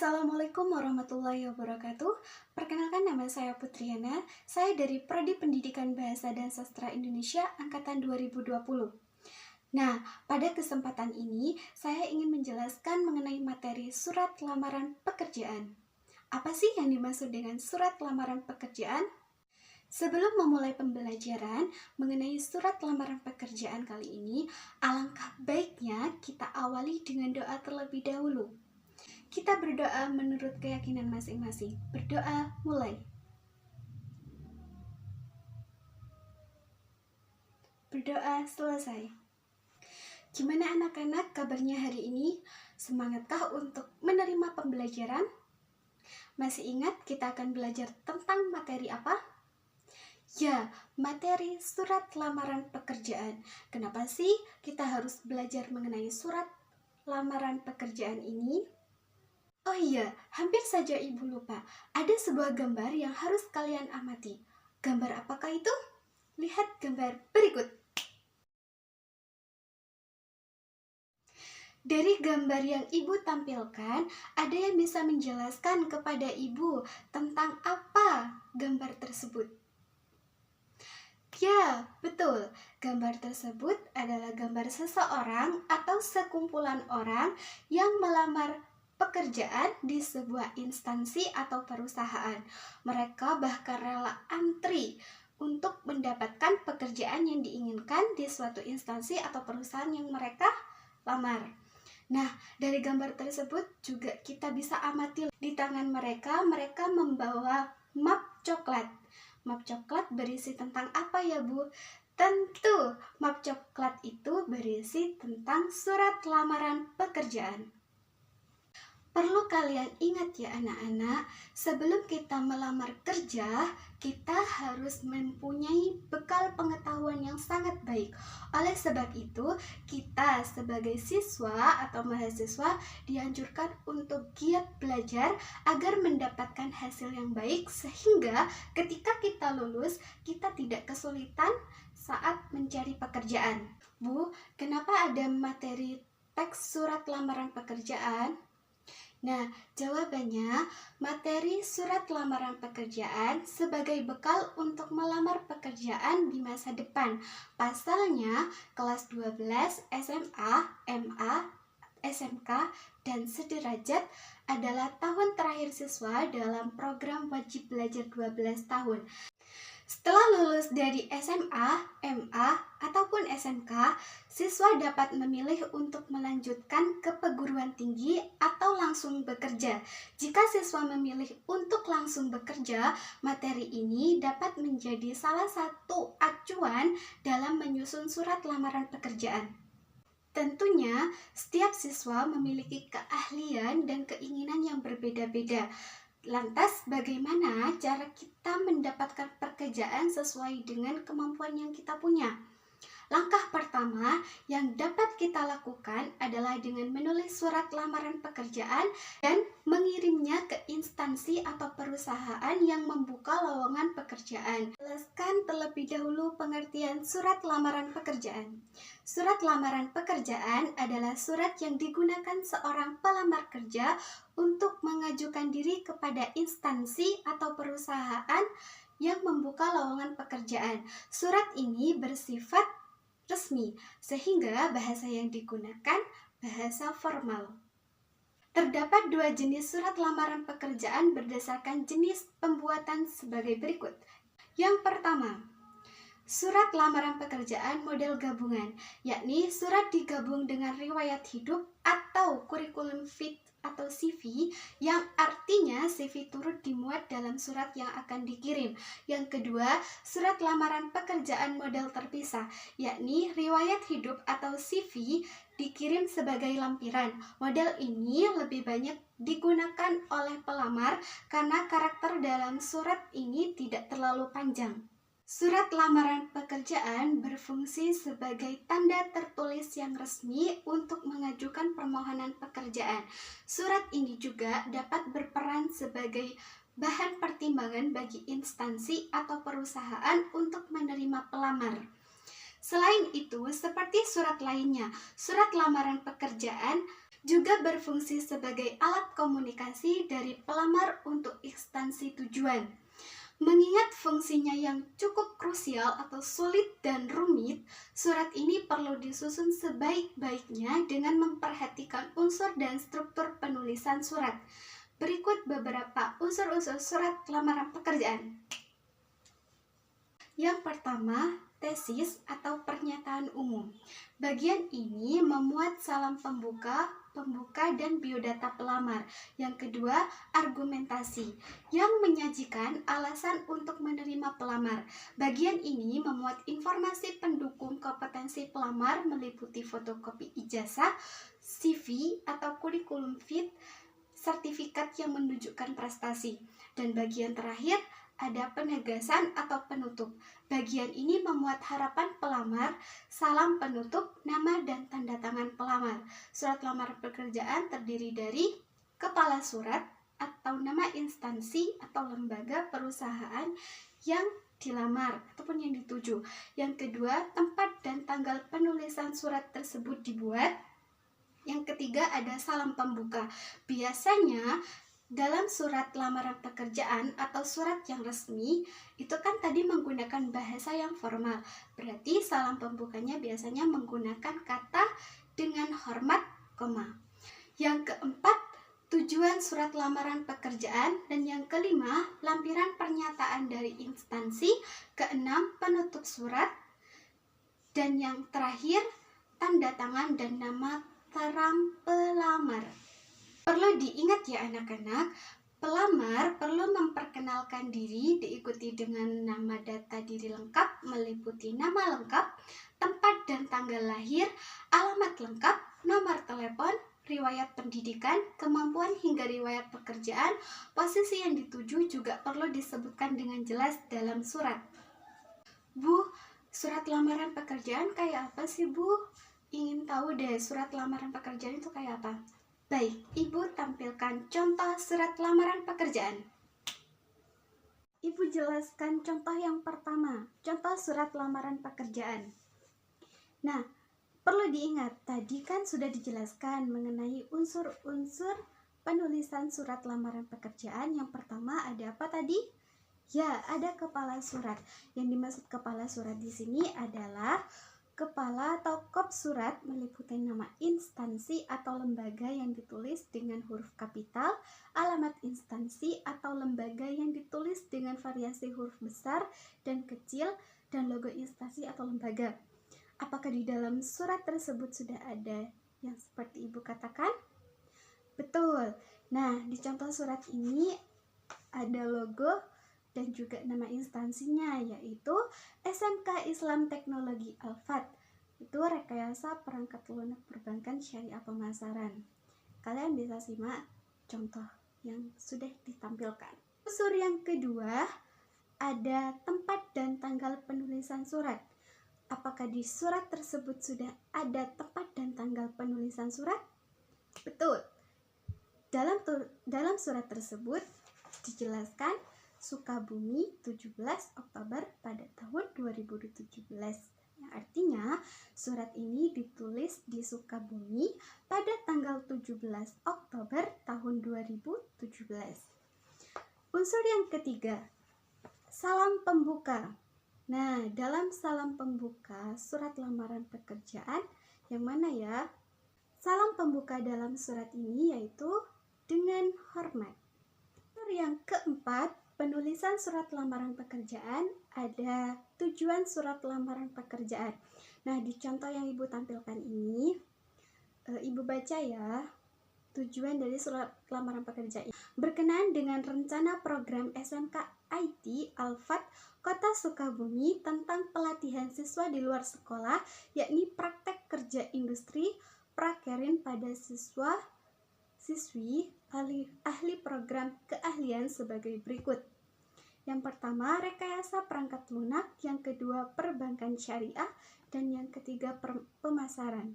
Assalamualaikum warahmatullahi wabarakatuh. Perkenalkan, nama saya Putriana. Saya dari Prodi Pendidikan Bahasa dan Sastra Indonesia angkatan 2020. Nah, pada kesempatan ini saya ingin menjelaskan mengenai materi surat lamaran pekerjaan. Apa sih yang dimaksud dengan surat lamaran pekerjaan? Sebelum memulai pembelajaran mengenai surat lamaran pekerjaan kali ini, alangkah baiknya kita awali dengan doa terlebih dahulu. Kita berdoa menurut keyakinan masing-masing. Berdoa, mulai. Berdoa, selesai. Gimana anak-anak kabarnya hari ini? Semangatkah untuk menerima pembelajaran? Masih ingat kita akan belajar tentang materi apa? Ya, materi surat lamaran pekerjaan. Kenapa sih kita harus belajar mengenai surat lamaran pekerjaan ini? Oh iya, hampir saja ibu lupa. Ada sebuah gambar yang harus kalian amati. Gambar apakah itu? Lihat gambar berikut. Dari gambar yang ibu tampilkan, ada yang bisa menjelaskan kepada ibu tentang apa gambar tersebut? Ya, betul. Gambar tersebut adalah gambar seseorang atau sekumpulan orang yang melamar pekerjaan di sebuah instansi atau perusahaan. Mereka bahkan rela antri untuk mendapatkan pekerjaan yang diinginkan di suatu instansi atau perusahaan yang mereka lamar. Nah, dari gambar tersebut juga kita bisa amati di tangan mereka membawa map coklat. Map coklat berisi tentang apa ya, Bu? Tentu, map coklat itu berisi tentang surat lamaran pekerjaan. Perlu kalian ingat ya anak-anak, sebelum kita melamar kerja, kita harus mempunyai bekal pengetahuan yang sangat baik. Oleh sebab itu, kita sebagai siswa atau mahasiswa dianjurkan untuk giat belajar agar mendapatkan hasil yang baik, sehingga ketika kita lulus, kita tidak kesulitan saat mencari pekerjaan. Bu, kenapa ada materi teks surat lamaran pekerjaan? Nah, jawabannya, materi surat lamaran pekerjaan sebagai bekal untuk melamar pekerjaan di masa depan. Pasalnya, kelas 12, SMA, MA, SMK, dan sederajat adalah tahun terakhir siswa dalam program wajib belajar 12 tahun. Setelah lulus dari SMA, MA, ataupun SMK, siswa dapat memilih untuk melanjutkan ke perguruan tinggi atau langsung bekerja. Jika siswa memilih untuk langsung bekerja, materi ini dapat menjadi salah satu acuan dalam menyusun surat lamaran pekerjaan. Tentunya, setiap siswa memiliki keahlian dan keinginan yang berbeda-beda. Lantas, bagaimana cara kita mendapatkan pekerjaan sesuai dengan kemampuan yang kita punya? Langkah pertama yang dapat kita lakukan adalah dengan menulis surat lamaran pekerjaan dan mengirimnya ke instansi atau perusahaan yang membuka lowongan pekerjaan. Jelaskan terlebih dahulu pengertian surat lamaran pekerjaan. Surat lamaran pekerjaan adalah surat yang digunakan seorang pelamar kerja untuk mengajukan diri kepada instansi atau perusahaan yang membuka lowongan pekerjaan. Surat ini bersifat resmi, sehingga bahasa yang digunakan bahasa formal. Terdapat dua jenis surat lamaran pekerjaan berdasarkan jenis pembuatan sebagai berikut. Yang pertama, surat lamaran pekerjaan model gabungan, yakni surat digabung dengan riwayat hidup atau kurikulum fit atau CV, yang artinya CV turut dimuat dalam surat yang akan dikirim. Yang kedua, surat lamaran pekerjaan model terpisah, yakni riwayat hidup atau CV dikirim sebagai lampiran. Model ini lebih banyak digunakan oleh pelamar karena karakter dalam surat ini tidak terlalu panjang. Surat lamaran pekerjaan berfungsi sebagai tanda tertulis yang resmi untuk mengajukan permohonan pekerjaan. Surat ini juga dapat berperan sebagai bahan pertimbangan bagi instansi atau perusahaan untuk menerima pelamar. Selain itu, seperti surat lainnya, surat lamaran pekerjaan juga berfungsi sebagai alat komunikasi dari pelamar untuk instansi tujuan. Mengingat fungsinya yang cukup krusial atau sulit dan rumit, surat ini perlu disusun sebaik-baiknya dengan memperhatikan unsur dan struktur penulisan surat. Berikut beberapa unsur-unsur surat lamaran pekerjaan. Yang pertama, tesis atau pernyataan umum. Bagian ini memuat salam pembuka, dan biodata pelamar. Yang kedua, argumentasi yang menyajikan alasan untuk menerima pelamar. Bagian ini memuat informasi pendukung kompetensi pelamar meliputi fotokopi ijazah, CV atau kurikulum fit, sertifikat yang menunjukkan prestasi. Dan bagian terakhir, ada penegasan atau penutup. Bagian ini memuat harapan pelamar, salam penutup, nama dan tanda tangan pelamar. Surat lamaran pekerjaan terdiri dari kepala surat atau nama instansi atau lembaga perusahaan yang dilamar ataupun yang dituju. Yang kedua, tempat dan tanggal penulisan surat tersebut dibuat. Yang ketiga, ada salam pembuka. Biasanya dalam surat lamaran pekerjaan atau surat yang resmi, itu kan tadi menggunakan bahasa yang formal. Berarti salam pembukanya biasanya menggunakan kata dengan hormat, koma. Yang keempat, tujuan surat lamaran pekerjaan. Dan yang kelima, lampiran pernyataan dari instansi. Keenam, penutup surat. Dan yang terakhir, tanda tangan dan nama terang pelamar. Perlu diingat ya anak-anak, pelamar perlu memperkenalkan diri diikuti dengan nama data diri lengkap meliputi nama lengkap, tempat dan tanggal lahir, alamat lengkap, nomor telepon, riwayat pendidikan, kemampuan hingga riwayat pekerjaan, posisi yang dituju juga perlu disebutkan dengan jelas dalam surat. Bu, surat lamaran pekerjaan kayak apa sih Bu? Ingin tahu deh surat lamaran pekerjaan itu kayak apa? Baik, Ibu tampilkan contoh surat lamaran pekerjaan. Ibu jelaskan contoh yang pertama, contoh surat lamaran pekerjaan. Nah, perlu diingat, tadi kan sudah dijelaskan mengenai unsur-unsur penulisan surat lamaran pekerjaan. Yang pertama ada apa tadi? Ya, ada kepala surat. Yang dimaksud kepala surat di sini adalah kepala atau kop surat meliputi nama instansi atau lembaga yang ditulis dengan huruf kapital, alamat instansi atau lembaga yang ditulis dengan variasi huruf besar dan kecil, dan logo instansi atau lembaga. Apakah di dalam surat tersebut sudah ada yang seperti Ibu katakan? Betul. Nah, di contoh surat ini ada logo dan juga nama instansinya, yaitu SMK Islam Teknologi Al-Fat. Itu rekayasa perangkat lunak perbankan syariah pemasaran. Kalian bisa simak contoh yang sudah ditampilkan. Unsur yang kedua, ada tempat dan tanggal penulisan surat. Apakah di surat tersebut sudah ada tempat dan tanggal penulisan surat? Betul. Dalam surat tersebut dijelaskan Sukabumi 17 Oktober pada tahun 2017. Yang artinya surat ini ditulis di Sukabumi pada tanggal 17 Oktober tahun 2017. Unsur yang ketiga, salam pembuka. Nah, dalam salam pembuka surat lamaran pekerjaan yang mana ya? Salam pembuka dalam surat ini yaitu dengan hormat. Unsur yang keempat, penulisan surat lamaran pekerjaan, ada tujuan surat lamaran pekerjaan. Nah, di contoh yang Ibu tampilkan ini, Ibu baca ya, tujuan dari surat lamaran pekerjaan ini. Berkenaan dengan rencana program SMK IT Al-Fat Kota Sukabumi tentang pelatihan siswa di luar sekolah, yakni praktek kerja industri prakerin pada siswi ahli program keahlian sebagai berikut. Yang pertama, rekayasa perangkat lunak. Yang kedua, perbankan syariah. Dan yang ketiga, pemasaran.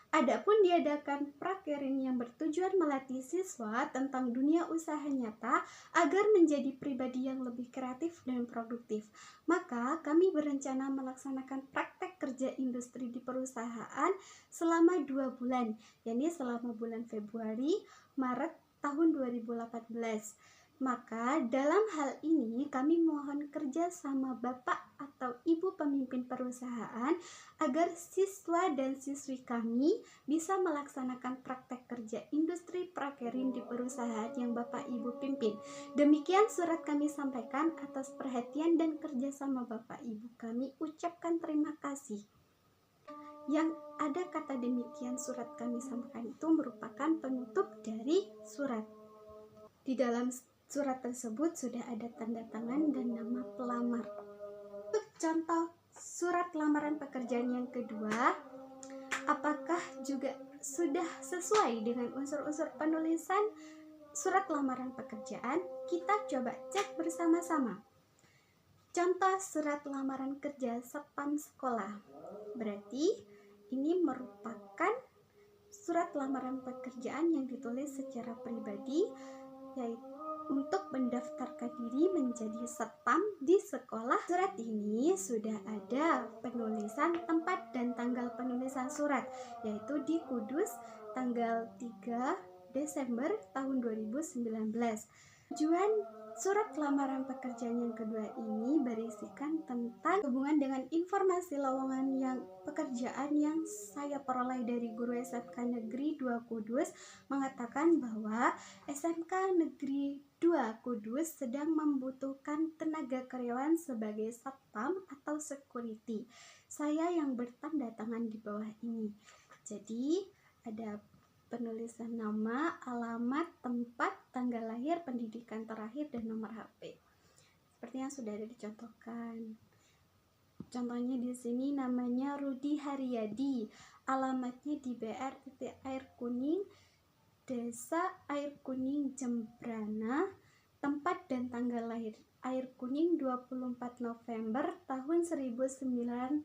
Adapun diadakan prakerin yang bertujuan melatih siswa tentang dunia usaha nyata agar menjadi pribadi yang lebih kreatif dan produktif. Maka kami berencana melaksanakan praktek kerja industri di perusahaan selama 2 bulan, yakni selama bulan Februari, Maret tahun 2018. Maka dalam hal ini kami mohon kerja sama Bapak atau Ibu pemimpin perusahaan agar siswa dan siswi kami bisa melaksanakan praktek kerja industri prakerin di perusahaan yang Bapak Ibu pimpin. Demikian surat kami sampaikan. Atas perhatian dan kerjasama Bapak Ibu kami ucapkan terima kasih. Yang ada kata demikian surat kami sampaikan itu merupakan penutup dari surat. Di dalam surat tersebut sudah ada tanda tangan dan nama pelamar. Untuk contoh surat lamaran pekerjaan yang kedua, apakah juga sudah sesuai dengan unsur-unsur penulisan surat lamaran pekerjaan? Kita coba cek bersama-sama. Contoh surat lamaran kerja satpam sekolah. Berarti ini merupakan surat lamaran pekerjaan yang ditulis secara pribadi, yaitu untuk mendaftarkan diri menjadi satpam di sekolah. Surat ini sudah ada penulisan tempat dan tanggal penulisan surat, yaitu di Kudus tanggal 3 Desember tahun 2019. Tujuan surat lamaran pekerjaan yang kedua ini berisikan tentang hubungan dengan informasi lowongan yang pekerjaan yang saya peroleh dari guru SMK Negeri 2 Kudus, mengatakan bahwa SMK Negeri 2 Kudus sedang membutuhkan tenaga karyawan sebagai satpam atau security. Saya yang bertanda tangan di bawah ini. Jadi ada penulisan nama, alamat, tempat, tanggal lahir, pendidikan terakhir, dan nomor HP. Seperti yang sudah ada dicontohkan. Contohnya di sini namanya Rudi Haryadi, alamatnya di BR Air Kuning, Desa Air Kuning Jembrana, tempat dan tanggal lahir Air Kuning 24 November tahun 1984,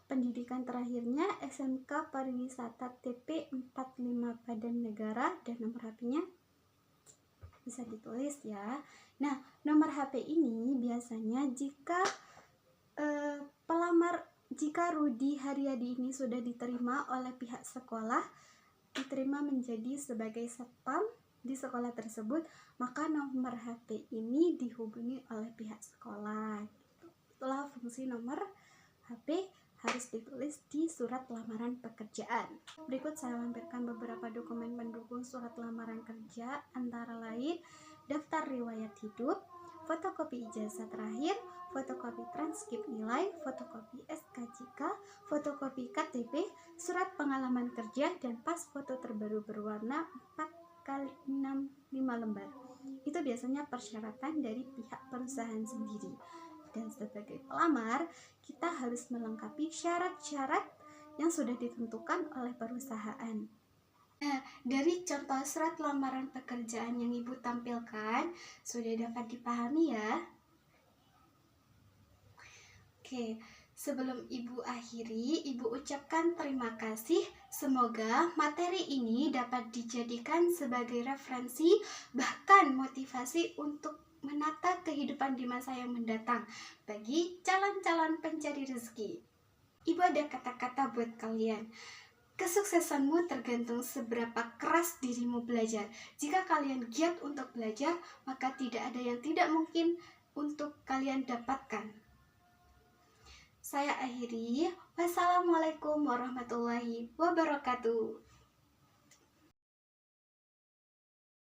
pendidikan terakhirnya SMK Pariwisata TP 45 Padan Negara, dan nomor HP-nya bisa ditulis ya. Nah, nomor HP ini biasanya jika Rudi Haryadi ini sudah diterima oleh pihak sekolah, diterima menjadi sebagai satpam di sekolah tersebut, maka nomor HP ini dihubungi oleh pihak sekolah. Itulah fungsi nomor HP harus ditulis di surat lamaran pekerjaan. Berikut saya lampirkan beberapa dokumen pendukung surat lamaran kerja, antara lain daftar riwayat hidup, fotokopi ijazah terakhir, fotokopi transkrip nilai, fotokopi SKJK, fotokopi KTP, surat pengalaman kerja, dan pas foto terbaru berwarna 4x5 lembar. Itu biasanya persyaratan dari pihak perusahaan sendiri. Dan sebagai pelamar, kita harus melengkapi syarat-syarat yang sudah ditentukan oleh perusahaan. Nah, dari contoh surat lamaran pekerjaan yang Ibu tampilkan, sudah dapat dipahami ya? Oke, sebelum Ibu akhiri, Ibu ucapkan terima kasih. Semoga materi ini dapat dijadikan sebagai referensi, bahkan motivasi untuk menata kehidupan di masa yang mendatang bagi calon-calon pencari rezeki. Ibu ada kata-kata buat kalian. Kesuksesanmu tergantung seberapa keras dirimu belajar. Jika kalian giat untuk belajar, maka tidak ada yang tidak mungkin untuk kalian dapatkan. Saya akhiri. Wassalamualaikum warahmatullahi wabarakatuh.